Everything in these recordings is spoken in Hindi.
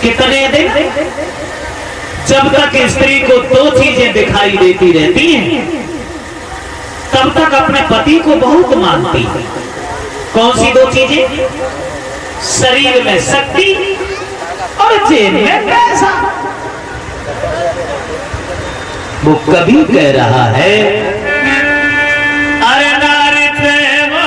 कितने दिन? जब तक स्त्री को दो चीजें दिखाई देती रहती हैं तब तक अपने पति को बहुत मानती है। कौन सी दो चीजें? शरीर में शक्ति और जेब में पैसा। वो कभी कह रहा है अरे नारी प्रेम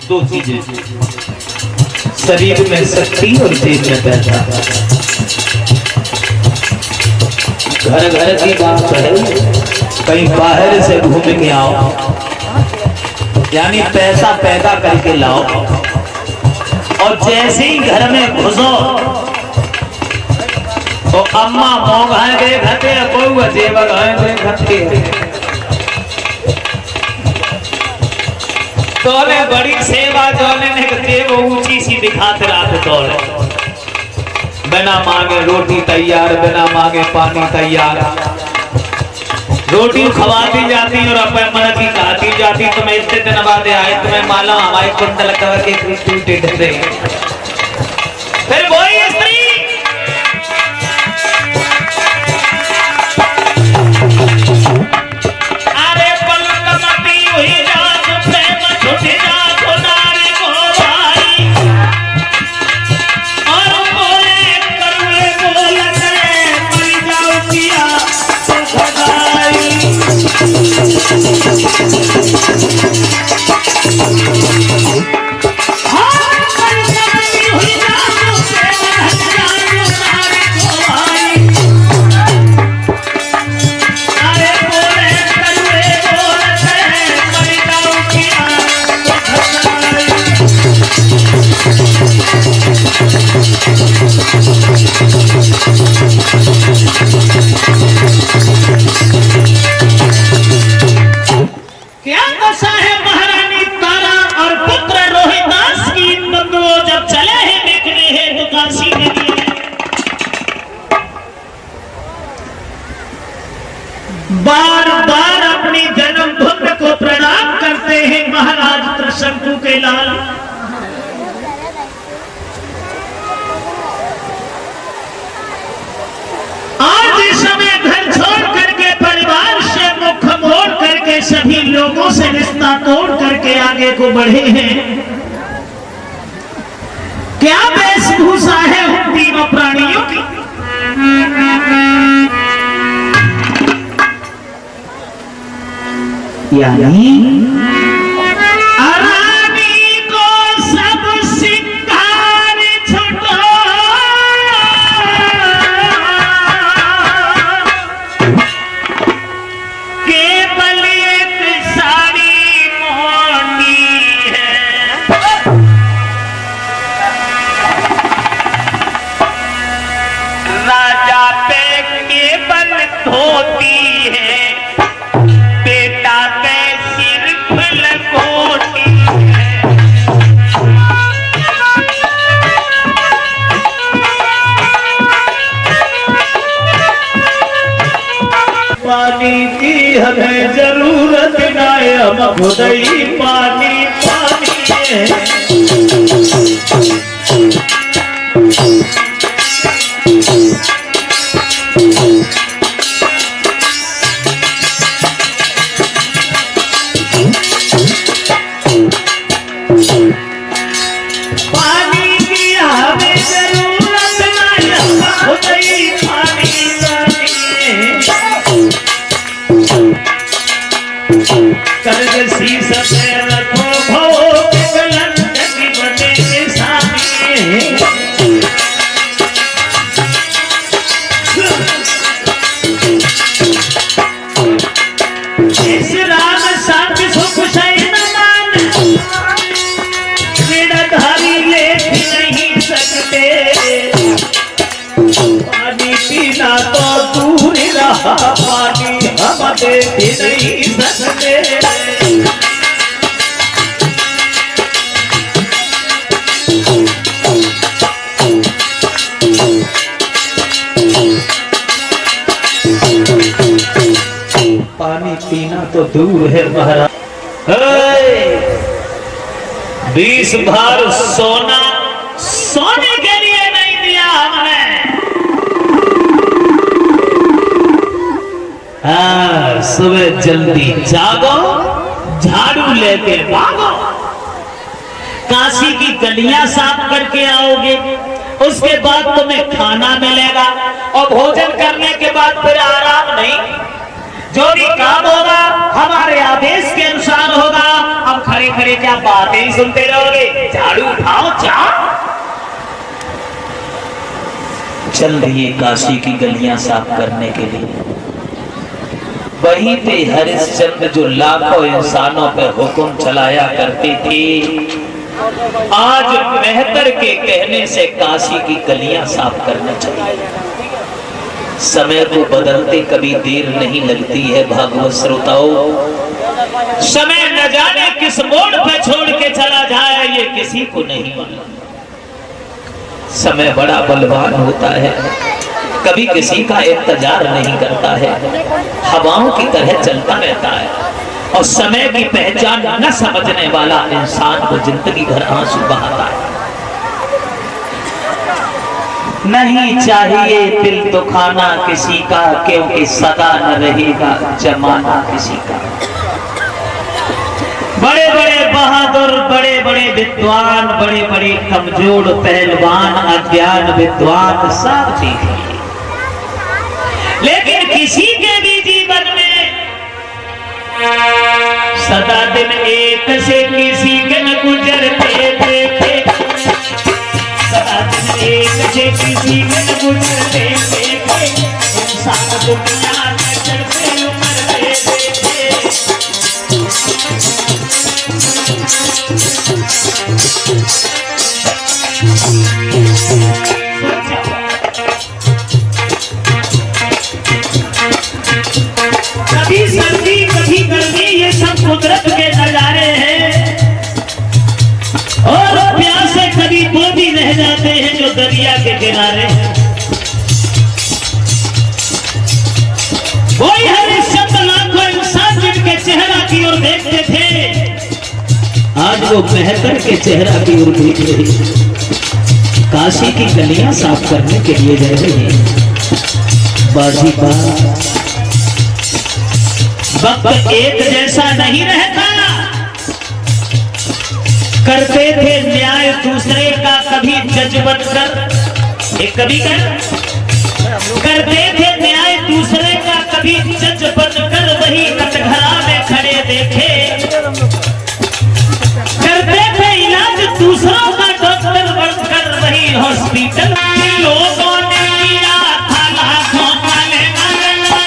दो चीजें, शरीर में शक्ति और जेब में पैसा। घर घर की बात है, कहीं बाहर से घूम के आओ, यानी पैसा पैदा करके लाओ, और जैसे ही घर में घुसो तो अम्मा मोगाए देखते कोई जेब देखते तोले बड़ी सेवा जोले ने जेब ऊंची सी दिखाते रात तोले, बिना मांगे रोटी तैयार, बिना मांगे पानी तैयार। रोटी खवाती जाती और अपने मन की खाती जाती। तुम्हें इतने दिन बाद आए, तुम्हें मालूम हमारे कुंडल कवर के टूटे ढे। फिर वही स्त्री अरे पलकमती हुई रात प्रेम छुटे जात नारी को भाई, और बोले करुए बोल करे मरी जाओ किया तो भगाई। हाँ पलकमती हुई रात प्रेम जात नारी को भाई, अरे बोले करुए बोल करे मरी जाओ किया तो क्या दशा है महारानी तारा और पुत्र रोहिदास की। बंधुओं जब चले हैं देखने हैं तो काशी के लिए बार बार अपनी जन्मभूमि को प्रणाम करते हैं महाराज त्रिशंकु के लाल। आज इस समय घर छोड़ करके, परिवार से मुख मोड़ करके, सभी लोगों से रिश्ता तोड़ करके आगे को बढ़े हैं। क्या वेशभूषा है उन तीनों प्राणियों की। यानी रानी को सब सिंगार छुटो, केवल एक साड़ी मोटी है। राजा पे केवल धोती है, बेटा पे सिर्फ लंगोटी है। पानी की हमें जरूरत ना है, हम खुद ही पानी पानी है। पानी की हमें जरूरत ना है, हम खुद ही पानी पानी है। कर्ज शीश में रखो भोग कलंक की बने के सामने। इस राम साथ सुख सही न मान, ऋणधारी लेख नहीं सकते। पानी पीना तो दूर रहा, पानी हम देख नहीं सकते। पानी पीना तो दूर है महाराज। 20 भर सोना सोने के लिए नहीं दिया हमने। सुबह जल्दी जागो, झाड़ू लेके भागो, काशी की गलियां साफ करके आओगे, उसके बाद तुम्हें खाना मिलेगा और भोजन करने के बाद फिर आराम नहीं। जो भी काम होगा हमारे आदेश के अनुसार होगा। अब खड़े खड़े क्या बातें ही सुनते रहोगे? झाड़ू उठाओ, जाओ। चल रही है काशी की गलियां साफ करने के लिए। वहीं पे हरिश्चंद्र जो लाखों इंसानों पर हुक्म चलाया करते थे, आज मेहतर के कहने से काशी की गलियां साफ करने चले। समय को बदलते कभी देर नहीं लगती है भागवत श्रोताओं। समय न जाने किस मोड़ पे छोड़ के चला जाए ये किसी को नहीं मालूम। समय बड़ा बलवान होता है, कभी किसी का इंतजार नहीं करता है, हवाओं की तरह चलता रहता है। और समय की पहचान न समझने वाला इंसान को जिंदगी भर आंसू बहाता है। नहीं चाहिए दिल दुखाना किसी का, क्योंकि सदा न रहेगा जमाना किसी का। बड़े बड़े बहादुर, बड़े बड़े विद्वान, बड़े बड़े कमजोर पहलवान, अज्ञान विद्वान सब देख लिए, लेकिन किसी के भी जीवन में सदा दिन एक से किसी के न गुजरते देखे। सदा दिन एक से किसी के न गुजरते देखे। इंसान दुनिया में चढ़ते उमरते देखे। कभी सर्दी कभी गर्मी, ये सब कुदरत के नजारे हैं। और प्यासे कभी वो भी रह जाते हैं जो दरिया के किनारे। वही हरिश्चंद्र लाखों इंसान जिनके चेहरा की ओर देखते थे, आज वो मेहतर के चेहरा की ओर देख रहे हैं। काशी की गलियां साफ करने के लिए जा रहे हैं। बाजी बात वक्त एक जैसा नहीं रहता। करते थे न्याय दूसरे का कभी जज बनकर। एक कभी करते थे न्याय दूसरे का कभी जज बनकर। वही कटघरा में खड़े देखे। करते थे इलाज दूसरों का डॉक्टर बनकर। वही हॉस्पिटल लोगों ने किया था लाखों का लेना देना।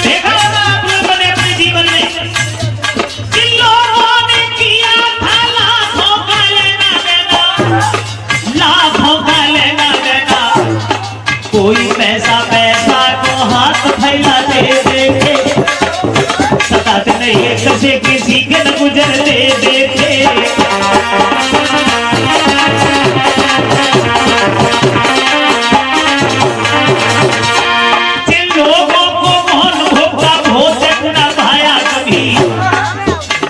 देखा होगा आप लोगों ने अपने जीवन में, जिन लोगों ने किया था लाखों का लेना देना, लाखों का लेना देना। कोई पैसा पैसा को हाथ फैलाते देखे। सताते नहीं एक से किसी के न गुजरते देखे। जिन लोगों को मोहन भोगा भोजन न भाया कभी,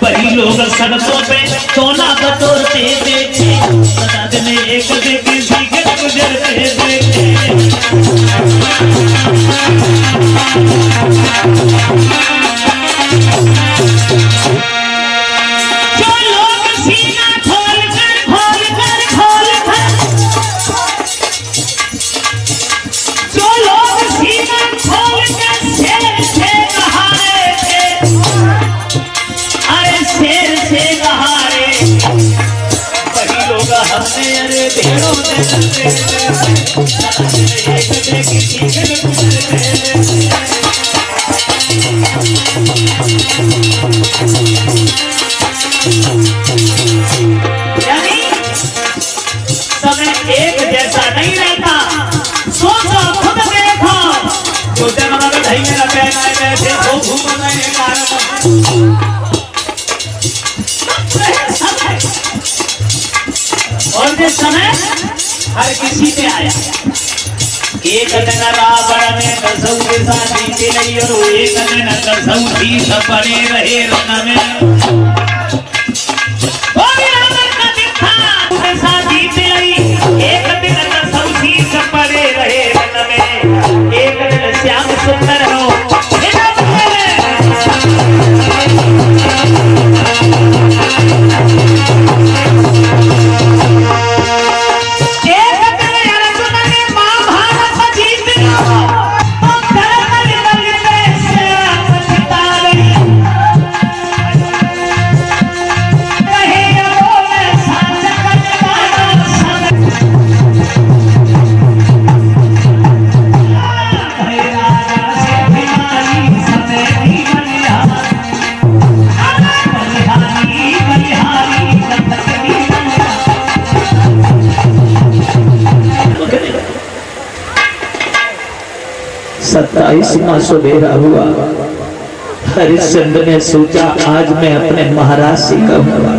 वही लोग सड़कों पे सोना बटोरते देखे। सताते नहीं एक से किसी के न गुजरते देखे। जो लोग सीना खोल कर जो लोग सीना खोल कर शेर से नहारे थे। अरे शेर से नहारे, वही लोग हमने अरे भेड़ों से चलते किसी के न गुजरते। यानी समय एक जैसा नहीं रहता। सोचो खुद देखो, जो जन्म में ढाई मेरा पहना है बैठे हो घूम रहे कारण। और ये समय हर किसी पे आया। एक दिन रावण ने कसौ के साथ जीते नहीं और एक दिन कसौ थी सब बने रहे रन में। वो भी रावण का दिन था उसके साथ जीते नहीं एक दिन कसौ थी सब बने रहे रन में। एक दिन श्याम सुंदर हो सत्ताईसवां सुबेरा हुआ। हरिश्चंद्र ने सोचा आज मैं अपने महाराज से कहूंगा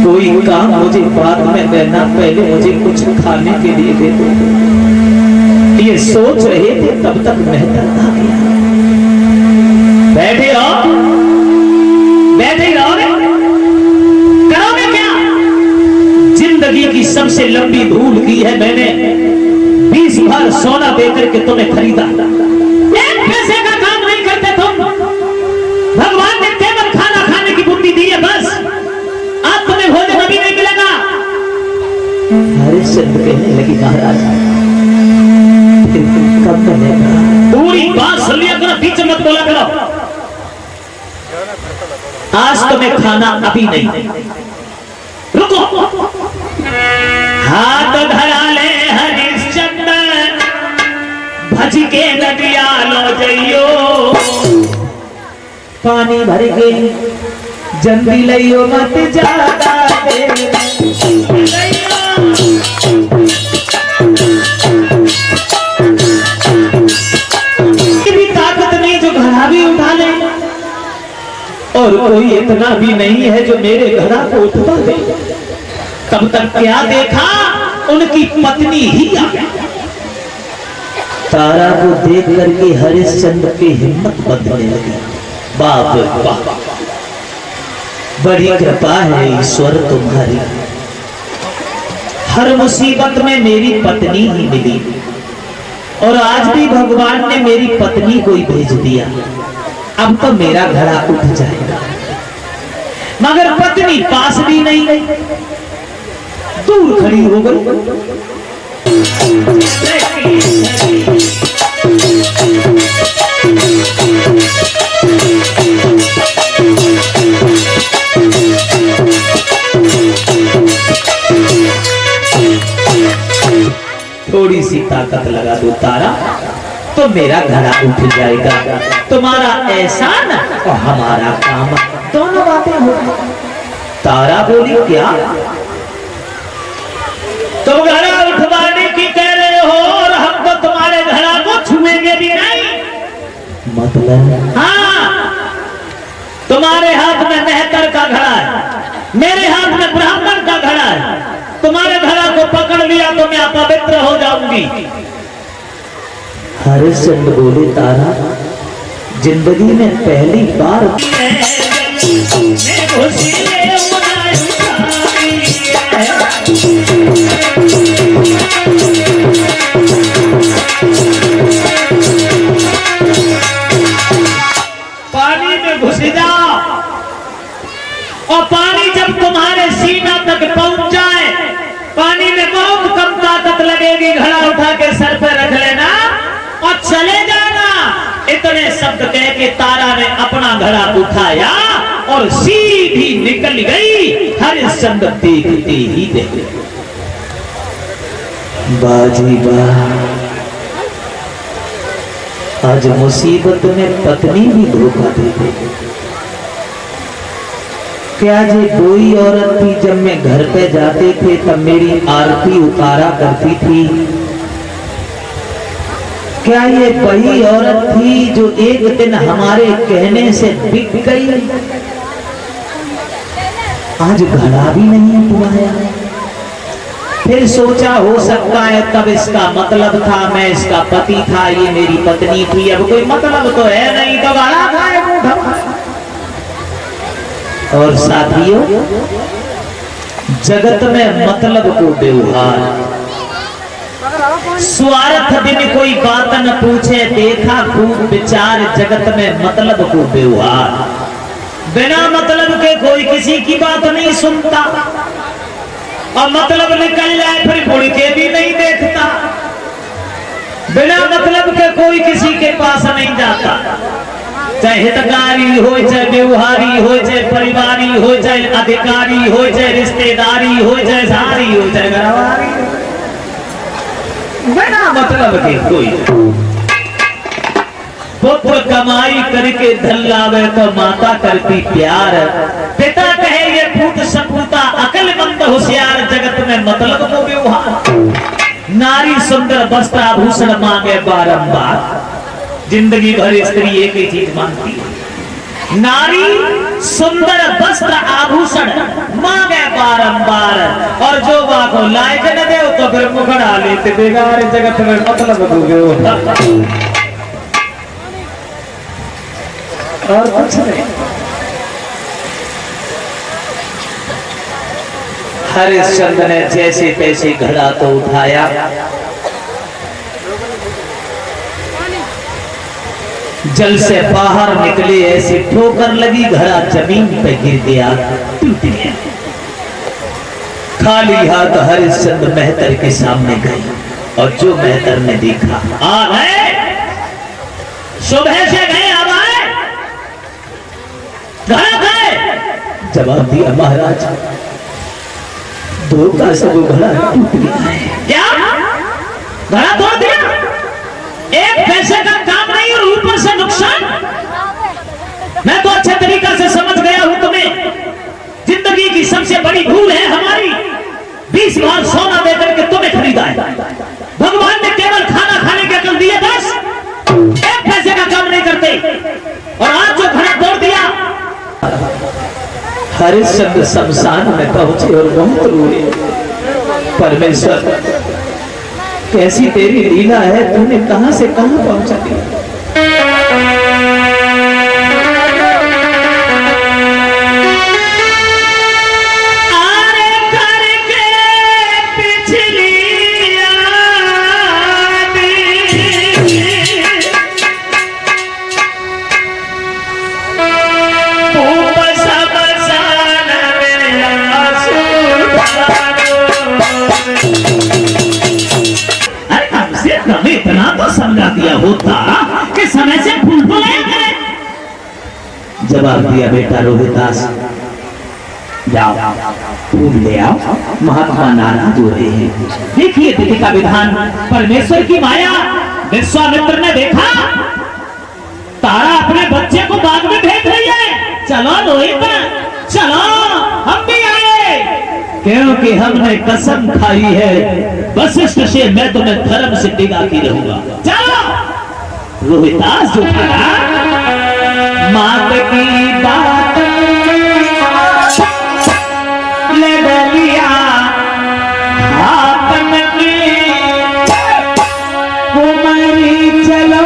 कोई काम मुझे बाद में देना, पहले मुझे कुछ खाने के लिए दे दो। ये सोच रहे थे तब तक मेहतर आ गया। बैठे रहो बैठे रहो, करोगे क्या? जिंदगी की सबसे लंबी भूल की है मैंने। 20 भर सोना देकर के तुम्हें खरीदा, एक पैसे का काम नहीं करते तुम। भगवान ने केवल खाना खाने की बुद्धि दी है बस। आज तुम्हें भोजन अभी नहीं मिलेगा। हरिश्चंद्र कहने लगी महाराज कब मिलेगा? पूरी बात सुन लिया करो, बीच में मत बोला करो। आज तुम्हें खाना अभी नहीं, रुको। हाथ धरा ले हरिश्चंद्र भज के नदिया लो जइयो, पानी भर के जल्दी लियो मत ज्यादा देर। भी ताकत नहीं जो घड़ा भी उठा ले, और कोई इतना भी नहीं है जो मेरे घड़ा को उठवा दे। तब तक क्या देखा, उनकी पत्नी ही आ गई। तारा को देख करके हरिश्चंद्र की हिम्मत बंधने लगी। बाप रे बाप, बड़ी कृपा है ईश्वर तुम्हारी। हर मुसीबत में मेरी पत्नी ही मिली और आज भी भगवान ने मेरी पत्नी को ही भेज दिया। अब तो मेरा घड़ा उठ जाएगा। मगर पत्नी पास भी नहीं गई, दूर खड़ी हो गई। थोड़ी सी ताकत लगा दो तारा तो मेरा घड़ा उठ जाएगा। तुम्हारा एहसान और हमारा काम, दोनों बातें होगी। तारा बोली क्या तुम घड़ा उठवाने की कह रहे हो और हम तो तुम्हारे घड़ा को छुएंगे भी नहीं। मतलब? हाँ, तुम्हारे हाथ में मेहतर का घड़ा है, मेरे हाथ में ब्राह्मण का घड़ा है। तुम्हारे घड़ा को पकड़ लिया तो मैं अपवित्र हो जाऊंगी। हरिश्चंद्र बोले तारा जिंदगी में पहली बार पानी में घुस जाओ और पानी जब तुम्हारे सीना तक पहुंच जाए, पानी में बहुत कम ताकत लगेगी, घड़ा उठा के सर पे रख लेना और चले जाना। इतने शब्द कह के तारा ने अपना घड़ा उठाया और सीधी निकल गई। हरिश्चंद्र देखते ही देखते बाजी बात, आज मुसीबत में पत्नी भी धोखा दे दे। क्या जी कोई औरत थी जब मैं घर पे जाते थे तब मेरी आरती उतारा करती थी? क्या ये वही औरत थी जो एक दिन हमारे कहने से बिक गई? आज घड़ा भी नहीं उठवाया, फिर सोचा हो सकता है तब इसका मतलब था मैं इसका पति था, ये मेरी पत्नी थी, अब कोई मतलब तो है नहीं, तो गाड़ा खाए बूढ़ा। और साथियों, जगत में मतलब को व्यवहार, स्वार्थ दिन कोई बात न पूछे, देखा खूब विचार, जगत में मतलब को व्यवहार। बिना मतलब के कोई किसी की बात नहीं सुनता, और मतलब निकल जाए फिर मुड़ के भी नहीं देखता। बिना मतलब के कोई किसी के पास नहीं जाता, चाहे हितकारी हो, चाहे व्यवहारी हो, चाहे परिवारी हो, चाहे अधिकारी हो, चाहे रिश्तेदारी हो, चाहे सारी हो, चाहे घरवारी हो, बिना मतलब के कोई। पुत्र कमाई करके धन लावे तो माता करती प्यार, पिता कहे ये पूत सपूता अकलमंद होशियार, जगत में मतलब को व्यवहार। नारी सुंदर वस्त्र आभूषण मांगे बारंबार, जिंदगी भर स्त्री एक ही चीज मांगती है, नारी सुंदर वस्त्र आभूषण मांगे बारंबार, और जो बाको लायक न दे तो फिर मुखड़ा लेते बेगार, जगत में मतलब को व्यवहार और कुछ नहीं। हरिश्चंद्र ने जैसे तैसे घड़ा तो उठाया, जल से बाहर निकले, ऐसी ठोकर लगी, घड़ा जमीन पे गिर गया, टूट गया। खाली हाथ हरिश्चंद्र मेहतर के सामने गए, और जो मेहतर ने देखा, आ गए, सुबह से गए, अब आए, घड़ा गए। जवाब दिया, महाराज धोखा से वो घड़ा टूट गया है। क्या घड़ा तोड़ दिया? एक पैसे का काम नहीं और ऊपर से नुकसान। मैं तो अच्छे तरीका से समझ गया हूं तुम्हें, जिंदगी की सबसे बड़ी भूल है हमारी 20 बार सोना देकर के तुम्हें खरीदा है। भगवान ने केवल खाना खाने के अकल दिए, बस एक पैसे का काम नहीं करते, और आज जो घड़ा तोड़ दिया। हरिश्चंद्र शमशान में पहुंचे और बहुत रोए, परमेश्वर कैसी तेरी लीला है, तूने कहां से कहां पहुंचा दिया। इतना तो समझा दिया होता कि समय से फूल तो लाया करे। जवाब दिया, बेटा रोहिदास जाओ फूल ले आओ, महात्मा नाराज हो रहे हैं। देखिए विधि का विधान, परमेश्वर की माया। विश्वामित्र ने देखा तारा अपने बच्चे को बाग में भेज रही है, चलो रोहित चलो हम भी आए, क्योंकि हमने कसम खाई है वशिष्ठ से मैं तुम्हें धर्म से डिगा की रहूंगा। चलो रोहिदास जो था, मात की बात ले लिया हाथ में, कुमारी चलो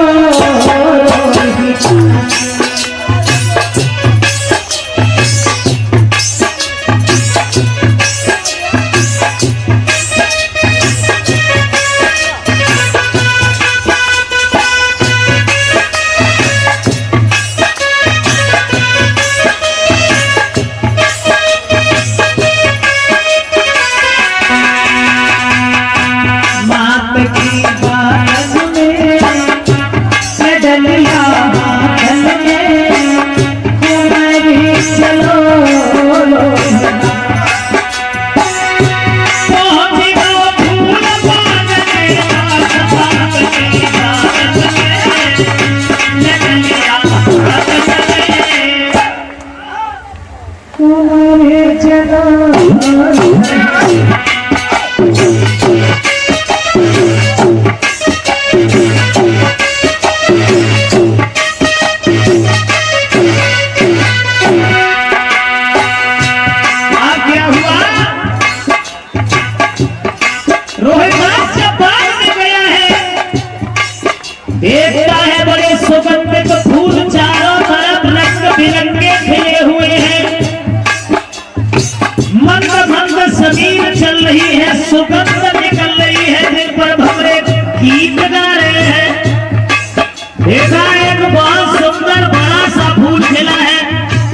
देखा एक बहुत सुंदर बड़ा सा फूल खिला है,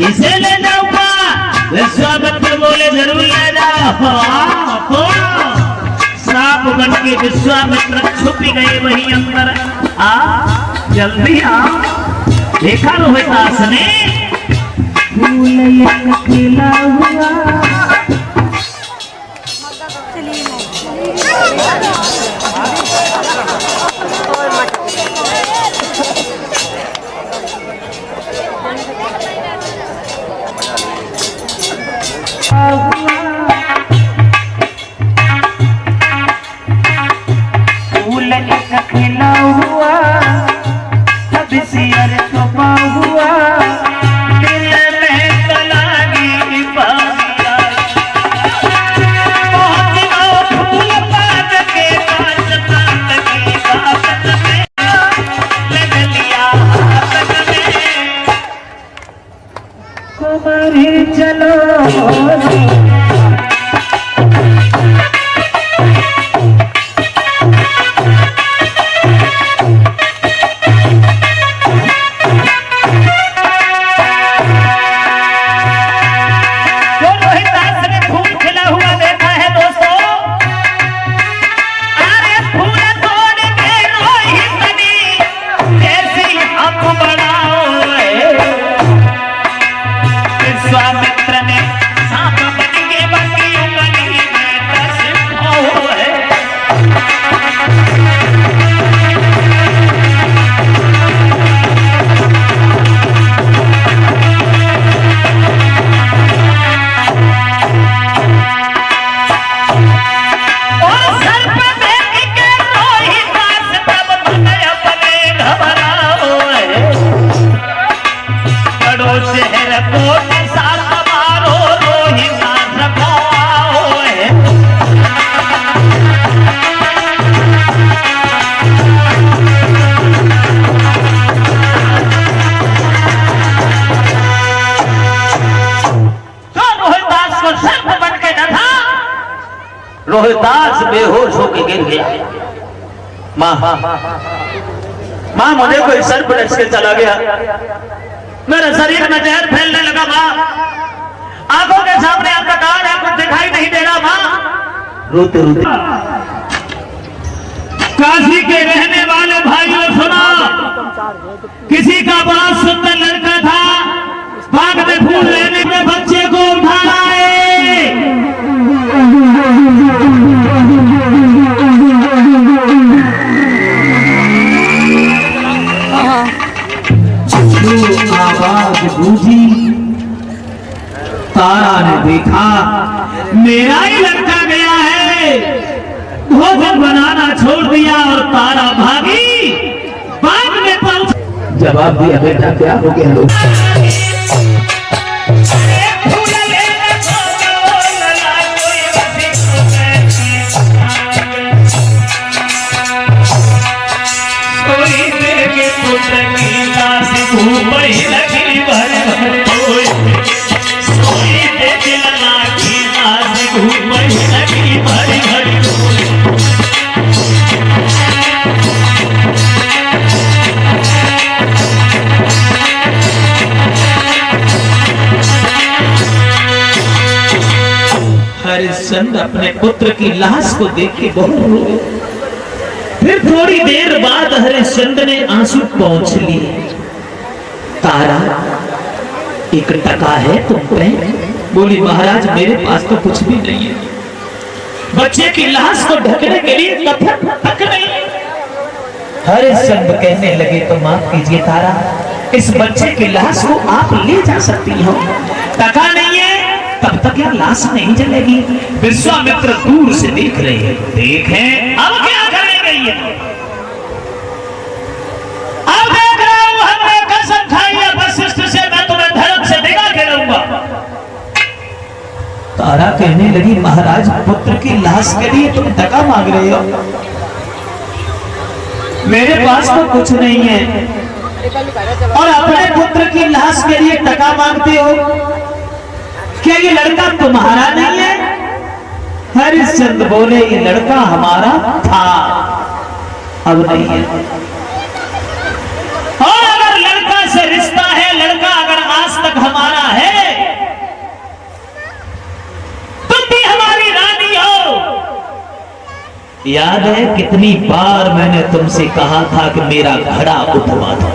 इसे ले जाऊंगा। विश्वामित्र बोले जरूर ले जाओ। तो सांप बन के विश्वामित्र छुप गए वहीं अंदर। जल्दी आ। देखा रोहिदास ने फूल खिला हुआ। फूल खिला हुआ तब सियर छुपा हुआ, दिल में तलागी बारिया। फूल पात के पास पात की बात में लग लिया हाथ में। कुमारी चलो विश्वामित्र ने सांप बन के बंदियों गली में दस है। और सर्प देख के रोहिदास तब बने अपने घबराओ है। बड़ो शहर को रोहिदास बेहोश होकर गिर गया। माँ माँ मुझे कोई सर्प डस के चला गया, मेरे शरीर में जहर फैलने लगा। माँ आंखों के सामने आपका कान है, कुछ दिखाई नहीं दे रहा। माँ रोते रोते काशी के रहने वाले भाइयों सुना, किसी का बड़ा सुंदर लड़का था, बाग में फूल लेने के बच्चे को उठा लाए। आवाज गूंजी, तारा ने देखा मेरा ही लड़का गया है। भोजन बनाना छोड़ दिया और तारा भागी बाग में पहुंच। जवाब दिया बेटा क्या हो गया लोग। हरिश्चंद्र अपने पुत्र की लाश को देख के बहुत रोए। फिर थोड़ी देर बाद हरिश्चंद्र ने आंसू पोंछ लिए। तारा एक टका है तुम पे? बोली महाराज मेरे पास तो कुछ भी नहीं है, बच्चे की लाश को ढकने के लिए कफन तक नहीं। हरिश्चंद्र कहने लगे तो माफ कीजिए तारा, इस बच्चे की लाश को आप ले जा सकती हो, टका नहीं है तब तक यह लाश नहीं जलेगी। विश्वामित्र दूर से देख रहे हैं, देखें अब क्या करने गई है। अब देख रहा हूं हमने कसम खाई है वशिष्ठ से, मैं तुम्हें धर्म से दिखा के रहूंगा। तारा कहने लगी महाराज पुत्र की लाश के लिए तुम टका मांग रहे हो, मेरे पास तो कुछ नहीं है और अपने पुत्र की लाश के लिए टका मांगते हो, क्या ये लड़का तुम्हारा नहीं है? हरिश्चंद्र बोले ये लड़का हमारा था, अब नहीं है। याद है कितनी बार मैंने तुमसे कहा था कि मेरा घड़ा उठवा दो,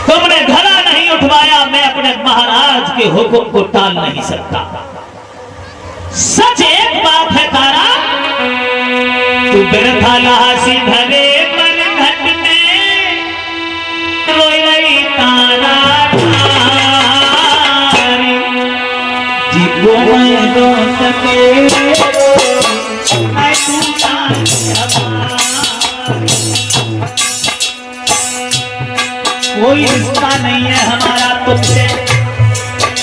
तुमने घड़ा नहीं उठवाया। मैं अपने महाराज के हुक्म को टाल नहीं सकता। सच एक बात है तारा, तू बिरथा लासी धरे मन घट में रोई रही तारा जी को मैं रो सके कोई रिश्ता नहीं है हमारा तुमसे,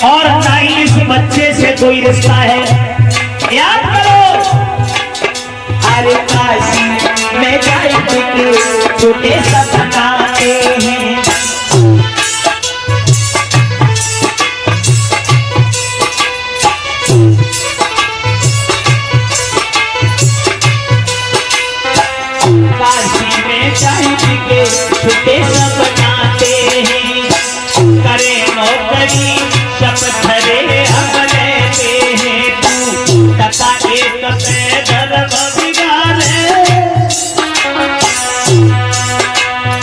और ना ही इस बच्चे से कोई रिश्ता है। याद करो, अरे काशी में जाएंगे छोटे सपनाते हैं, काशी में जाएंगे छोटे सपनाते हैं, करे नौकरी शपथ रे हम लेते हैं, तू टका एक पे धर्म बिगाड़े,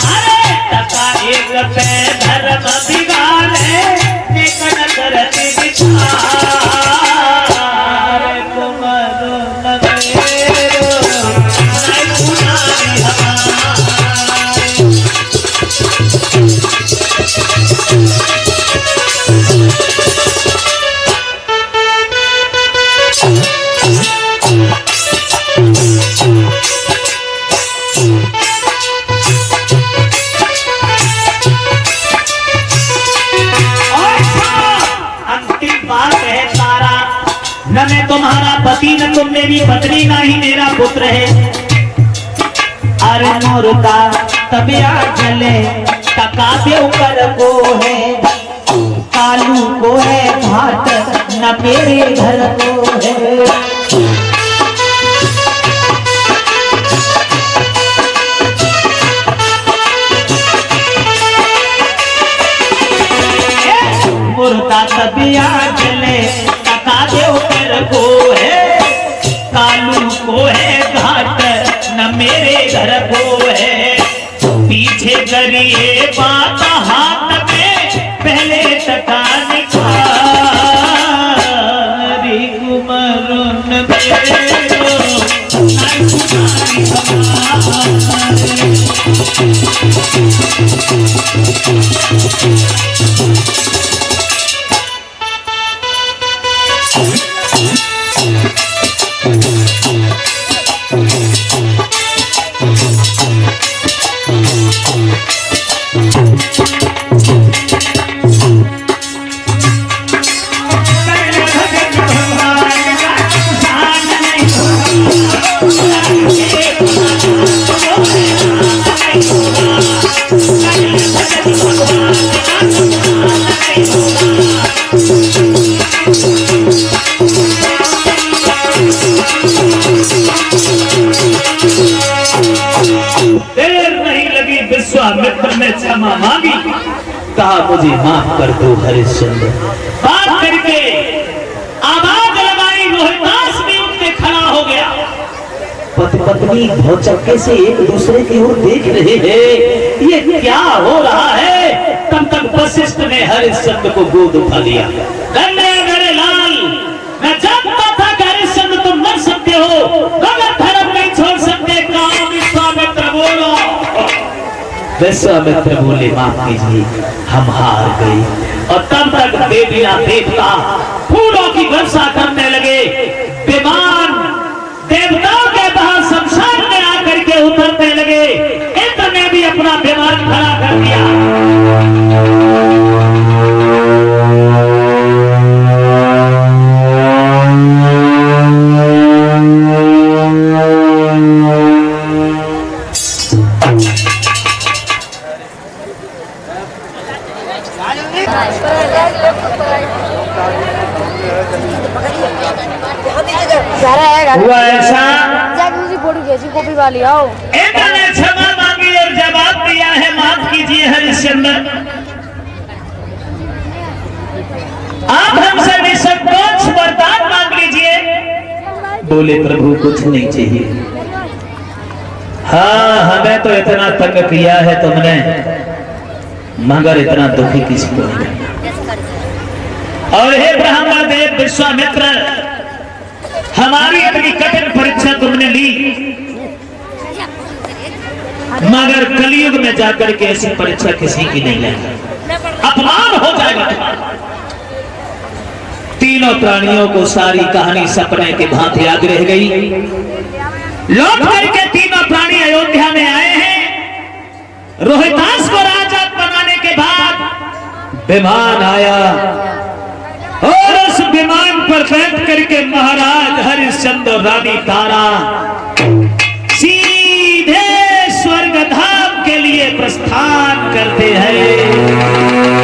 अरे टका एक पे धर्म बिगाड़े, निकल करते विचार कुमार नगेरो नहीं पुनारी न मैं तुम्हारा पति न तुम मेरी पत्नी, ना ही मेरा पुत्र है। अरे मोरता तबिया जले टका दे ऊपर को है, कालू को है घाट न मेरे घर को है। मुर्दा तबिया जले टका दे ऊपर को है, कालू को है घाट न मेरे घर को है। पीछे करिए बात हाथ में पहले टका निकाली कुमरुन देर नहीं लगी, विश्वामित्र ने क्षमा मांगी, कहा मुझे माफ कर दो हरिश्चंद्र। बात करके आवाज लगाई, रोहितास भी उठके खड़ा हो गया। पति पत्नी भौचक्के से एक दूसरे की ओर देख रहे हैं, ये क्या हो रहा है। तब तक वशिष्ठ ने हरिश्चंद्र को गोद उठा लिया। गणे लाल, मैं जानता था कि हरिश्चंद्र तुम मर सकते हो, मगर धर्म नहीं छोड़ सकते। काम विश्वामित्र बोलो। विश्वामित्र बोले माफ कीजिए, हम हार गए। और तब तक देवियां देवता फूलों की वर्षा करने लगे। विमान देवताओं के बाहर शमशान में आकर के उतरने लगे। इंद्र ने भी अपना विमान खड़ा कर दिया। हुआ ऐसा, कॉपी वाली आओ। इंद्र ने क्षमा मांगी और जवाब दिया है, माफ कीजिए हरिश्चंद्र, आप हमसे निसंकोच वरदान मांग लीजिए। बोले प्रभु कुछ नहीं चाहिए। हाँ हमें तो इतना तंग किया है तुमने, मगर इतना दुखी किसी को नहीं। और हे ब्रह्मदेव विश्वामित्र, हमारी इतनी कठिन परीक्षा तुमने ली, मगर कलयुग में जाकर के ऐसी परीक्षा किसी की नहीं लेगी, अपमान हो जाएगा तुम्हारा। तीनों प्राणियों को सारी कहानी सपने के भांति याद रह गई। लौट करके तीनों प्राणी अयोध्या में आए हैं। रोहितास को राजा बनाने के बाद विमान आया और उस विमान पर बैठ करके महाराज हरिश्चंद्र रानी तारा सीधे स्वर्गधाम के लिए प्रस्थान करते हैं।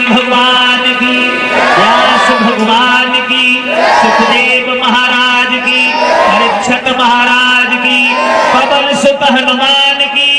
भगवान की, व्यास भगवान की, सुखदेव महाराज की, परीक्षित महाराज की, पवन सुत हनुमान की।